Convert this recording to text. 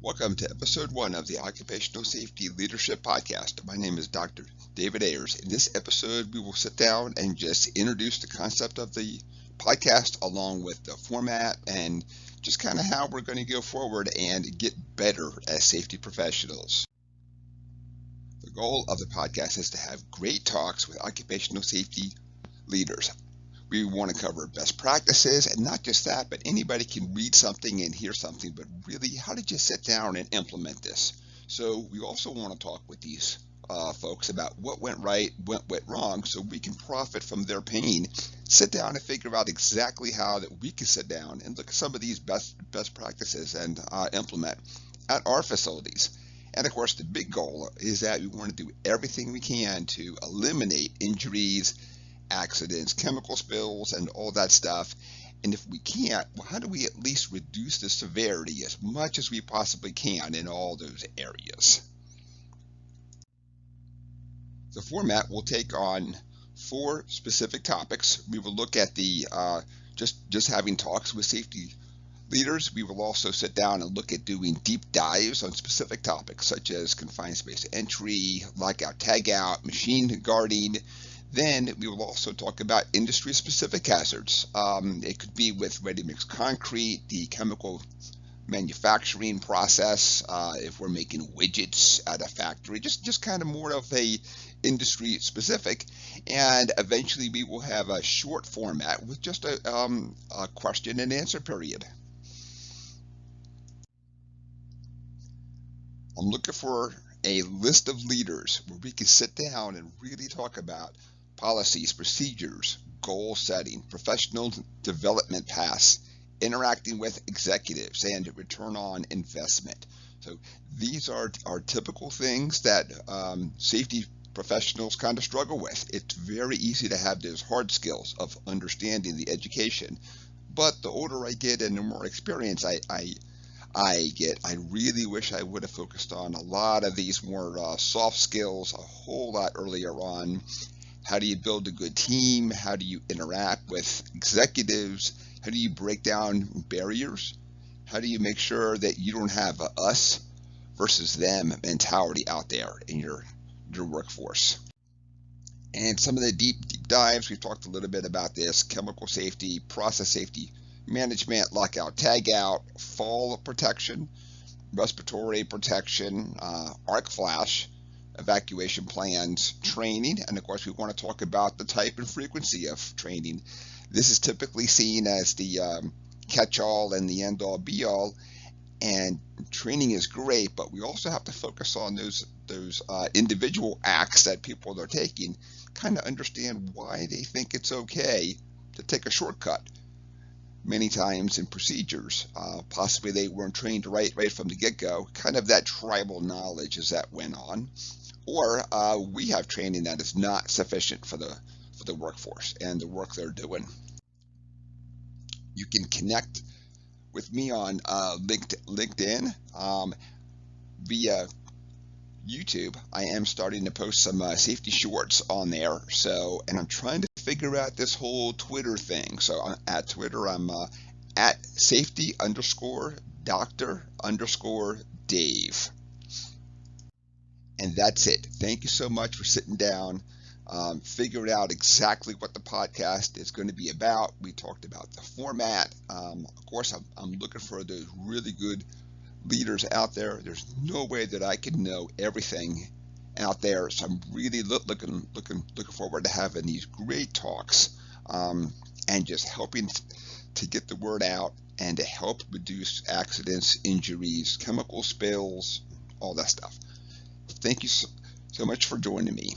Welcome to episode 1 of the Occupational Safety Leadership Podcast. My name is Dr. David Ayers. In this episode, we will sit down and just introduce the concept of the podcast along with the format and just kind of how we're going to go forward and get better as safety professionals. The goal of the podcast is to have great talks with occupational safety leaders. We want to cover best practices, and not just that, but anybody can read something and hear something, but really, how did you sit down and implement this? So we also want to talk with these folks about what went right, what went wrong, so we can profit from their pain, sit down and figure out exactly how that we can sit down and look at some of these best practices and implement at our facilities. And of course, the big goal is that we want to do everything we can to eliminate injuries, accidents, chemical spills, and all that stuff. And if we can't, well, how do we at least reduce the severity as much as we possibly can in all those areas? The format will take on 4 specific topics. We will look at the just having talks with safety leaders. We will also sit down and look at doing deep dives on specific topics such as confined space entry, lockout, tagout, machine guarding. Then we will also talk about industry-specific hazards. It could be with ready-mix concrete, the chemical manufacturing process, if we're making widgets at a factory, just kind of more of a industry-specific. And eventually we will have a short format with just a question and answer period. I'm looking for a list of leaders where we can sit down and really talk about policies, procedures, goal setting, professional development paths, interacting with executives, and return on investment. So these are typical things that safety professionals kind of struggle with. It's very easy to have those hard skills of understanding the education, but the older I get and the more experience I get, I really wish I would have focused on a lot of these more soft skills a whole lot earlier on. How do you build a good team? How do you interact with executives? How do you break down barriers? How do you make sure that you don't have a us versus them mentality out there in your workforce? And some of the deep dives, we've talked a little bit about this: chemical safety, process safety management, lockout, tagout, fall protection, respiratory protection, arc flash, evacuation plans, training, and of course we want to talk about the type and frequency of training. This is typically seen as the catch-all and the end-all be-all, and training is great, but we also have to focus on those individual acts that people are taking, kind of understand why they think it's okay to take a shortcut. Many times in procedures, possibly they weren't trained right from the get-go, kind of that tribal knowledge as that went on. Or we have training that is not sufficient for the workforce and the work they're doing. You can connect with me on LinkedIn via YouTube. I am starting to post some safety shorts on there. So, and I'm trying to figure out this whole Twitter thing. So at Twitter, I'm at safety_Dr_Dave. And that's it. Thank you so much for sitting down, figuring out exactly what the podcast is going to be about. We talked about the format. Of course, I'm looking for those really good leaders out there. There's no way that I can know everything out there, so I'm really looking forward to having these great talks and just helping to get the word out and to help reduce accidents, injuries, chemical spills, all that stuff. Thank you so much for joining me.